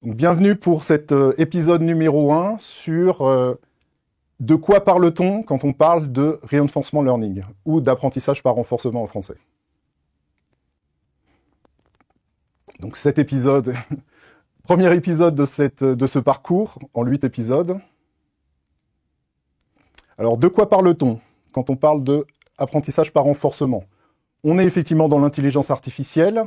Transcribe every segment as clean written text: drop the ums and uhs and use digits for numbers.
Donc, bienvenue pour cet épisode numéro 1 sur de quoi parle-t-on quand on parle de reinforcement learning ou d'apprentissage par renforcement en français. Donc cet épisode, premier épisode de ce parcours en 8 épisodes. Alors de quoi parle-t-on quand on parle de apprentissage par renforcement? On est effectivement dans l'intelligence artificielle.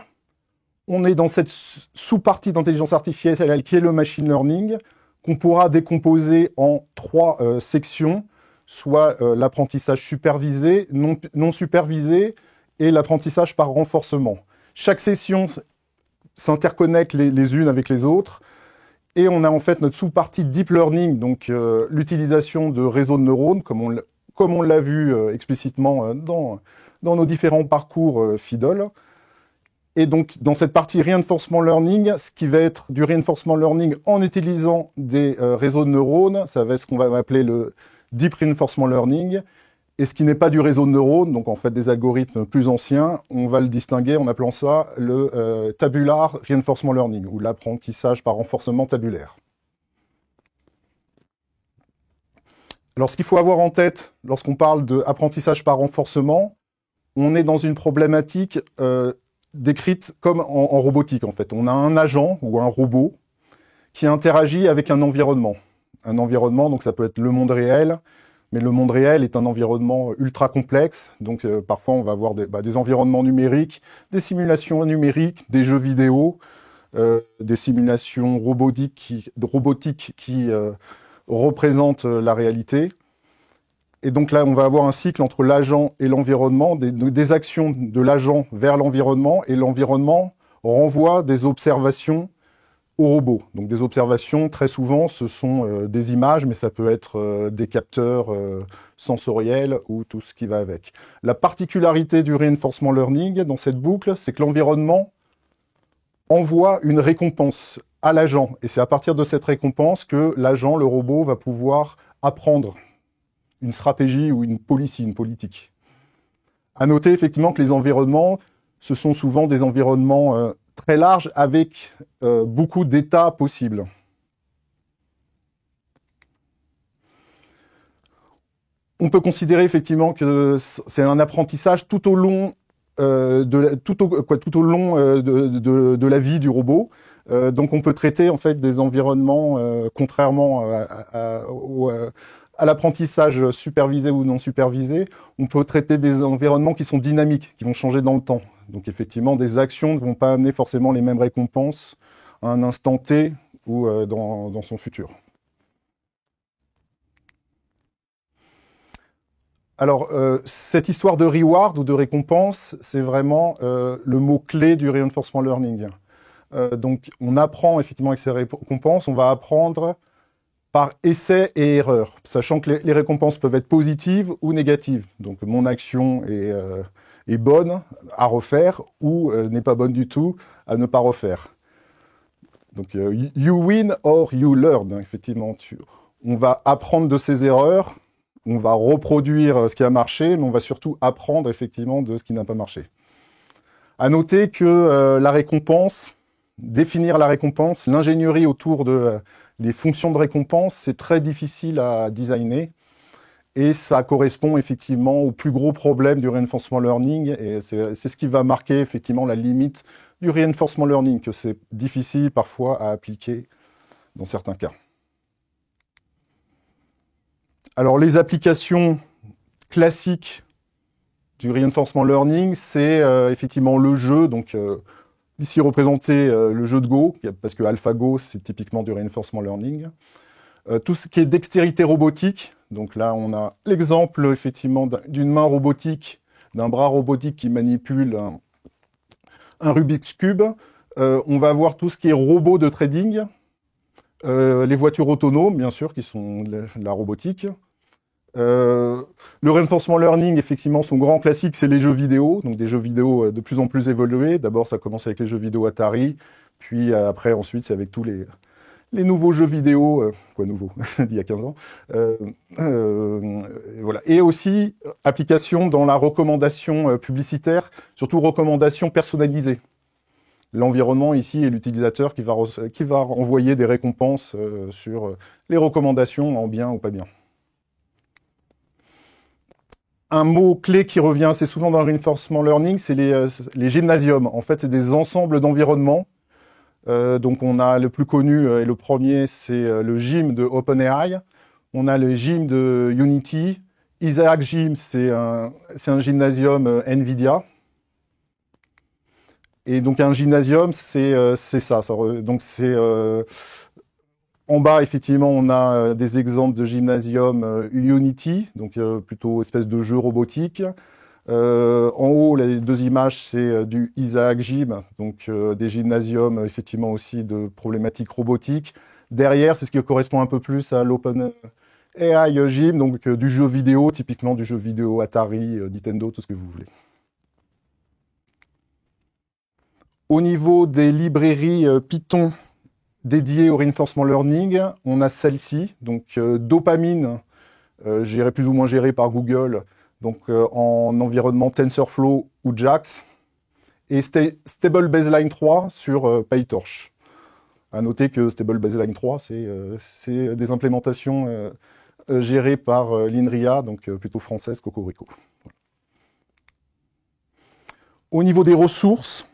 On est dans cette sous-partie d'intelligence artificielle qui est le machine learning, qu'on pourra décomposer en 3 sections, soit l'apprentissage supervisé, non supervisé et l'apprentissage par renforcement. Chaque session s'interconnecte les unes avec les autres, et on a en fait notre sous-partie deep learning, donc l'utilisation de réseaux de neurones, comme on l'a vu explicitement dans nos différents parcours FIDOL. Et donc, dans cette partie reinforcement learning, ce qui va être du reinforcement learning en utilisant des réseaux de neurones, ça va être ce qu'on va appeler le deep reinforcement learning. Et ce qui n'est pas du réseau de neurones, donc en fait des algorithmes plus anciens, on va le distinguer en appelant ça le tabular reinforcement learning, ou l'apprentissage par renforcement tabulaire. Alors, ce qu'il faut avoir en tête lorsqu'on parle d'apprentissage par renforcement, on est dans une problématique décrite comme en robotique, en fait. On a un agent ou un robot qui interagit avec un environnement. Un environnement, donc ça peut être le monde réel, mais le monde réel est un environnement ultra complexe. Donc parfois, on va avoir des environnements numériques, des simulations numériques, des jeux vidéo, des simulations robotiques qui représentent la réalité. Et donc là, on va avoir un cycle entre l'agent et l'environnement, des actions de l'agent vers l'environnement, et l'environnement renvoie des observations au robot. Donc des observations, très souvent, ce sont des images, mais ça peut être des capteurs sensoriels ou tout ce qui va avec. La particularité du reinforcement learning dans cette boucle, c'est que l'environnement envoie une récompense à l'agent. Et c'est à partir de cette récompense que l'agent, le robot, va pouvoir apprendre une stratégie ou une politique. À noter effectivement que les environnements, ce sont souvent des environnements très larges avec beaucoup d'états possibles. On peut considérer effectivement que c'est un apprentissage tout au long de la vie du robot. Donc on peut traiter en fait des environnements contrairement à l'apprentissage supervisé ou non supervisé, on peut traiter des environnements qui sont dynamiques, qui vont changer dans le temps. Donc effectivement, des actions ne vont pas amener forcément les mêmes récompenses à un instant T ou dans son futur. Alors, cette histoire de reward ou de récompense, c'est vraiment le mot-clé du reinforcement learning. Donc, on apprend effectivement avec ces récompenses, on va apprendre par essai et erreur, sachant que les récompenses peuvent être positives ou négatives. Donc mon action est bonne à refaire ou n'est pas bonne du tout à ne pas refaire. Donc you win or you learn, effectivement. On va apprendre de ses erreurs, on va reproduire ce qui a marché, mais on va surtout apprendre effectivement de ce qui n'a pas marché. À noter que la récompense, définir la récompense, l'ingénierie autour de les fonctions de récompense, c'est très difficile à designer et ça correspond effectivement au plus gros problème du reinforcement learning, et c'est ce qui va marquer effectivement la limite du reinforcement learning, que c'est difficile parfois à appliquer dans certains cas. Alors les applications classiques du reinforcement learning, c'est effectivement le jeu, donc ici représenté le jeu de Go, parce que AlphaGo, c'est typiquement du reinforcement learning. Tout ce qui est dextérité robotique, donc là on a l'exemple effectivement d'une main robotique, d'un bras robotique qui manipule un Rubik's Cube. On va avoir tout ce qui est robot de trading, les voitures autonomes, bien sûr, qui sont de la robotique. Le reinforcement learning, effectivement, son grand classique, c'est les jeux vidéo, donc des jeux vidéo de plus en plus évolués. D'abord, ça commence avec les jeux vidéo Atari, puis après, ensuite, c'est avec tous les nouveaux jeux vidéo, quoi nouveau, d'il y a 15 ans. Voilà. Et aussi, application dans la recommandation publicitaire, surtout recommandation personnalisée. L'environnement ici est l'utilisateur qui va envoyer des récompenses sur les recommandations en bien ou pas bien. Un mot-clé qui revient assez souvent dans le reinforcement learning, c'est les gymnasiums. En fait, c'est des ensembles d'environnements. Donc on a le plus connu et le premier, c'est le gym de OpenAI. On a le gym de Unity. Isaac Gym, c'est un gymnasium NVIDIA. Et donc un gymnasium, c'est ça. Donc c'est en bas, effectivement, on a des exemples de gymnasium Unity, donc plutôt espèce de jeu robotique. En haut, les deux images, c'est du Isaac Gym, donc des gymnasiums, effectivement, aussi de problématiques robotiques. Derrière, c'est ce qui correspond un peu plus à l'Open AI Gym, donc du jeu vidéo, typiquement du jeu vidéo Atari, Nintendo, tout ce que vous voulez. Au niveau des librairies Python dédiées au reinforcement learning, on a celle-ci, donc Dopamine, plus ou moins gérée par Google, donc en environnement TensorFlow ou JAX, et Stable Baseline 3 sur PyTorch. À noter que Stable Baseline 3, c'est des implémentations gérées par l'INRIA, donc plutôt française, Cocorico. Au niveau des ressources,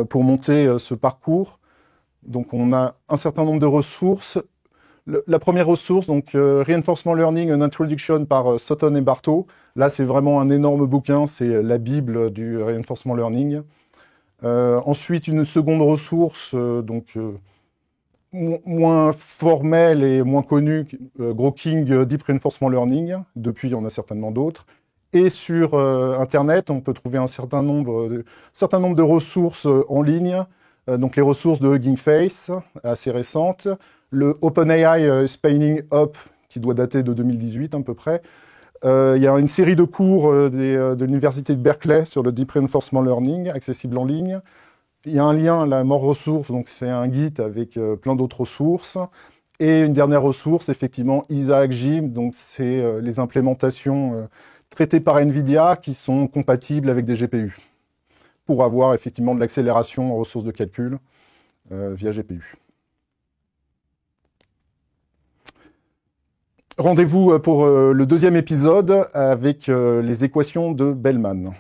pour monter ce parcours, donc on a un certain nombre de ressources. La première ressource, donc Reinforcement Learning, An Introduction par Sutton et Bartow. Là, c'est vraiment un énorme bouquin, c'est la Bible du Reinforcement Learning. Ensuite, une seconde ressource, moins formelle et moins connue, Grokking Deep Reinforcement Learning. Depuis, il y en a certainement d'autres. Et sur Internet, on peut trouver un certain nombre de ressources en ligne. Donc les ressources de Hugging Face, assez récentes. Le OpenAI Spinning Up, qui doit dater de 2018 à peu près. Il y a une série de cours de l'université de Berkeley sur le Deep Reinforcement Learning, accessible en ligne. Il y a un lien, la More Ressources, donc c'est un Git avec plein d'autres ressources. Et une dernière ressource, effectivement, Isaac Gym, donc c'est les implémentations traitées par NVIDIA qui sont compatibles avec des GPU pour avoir effectivement de l'accélération en ressources de calcul via GPU. Rendez-vous pour le deuxième épisode avec les équations de Bellman.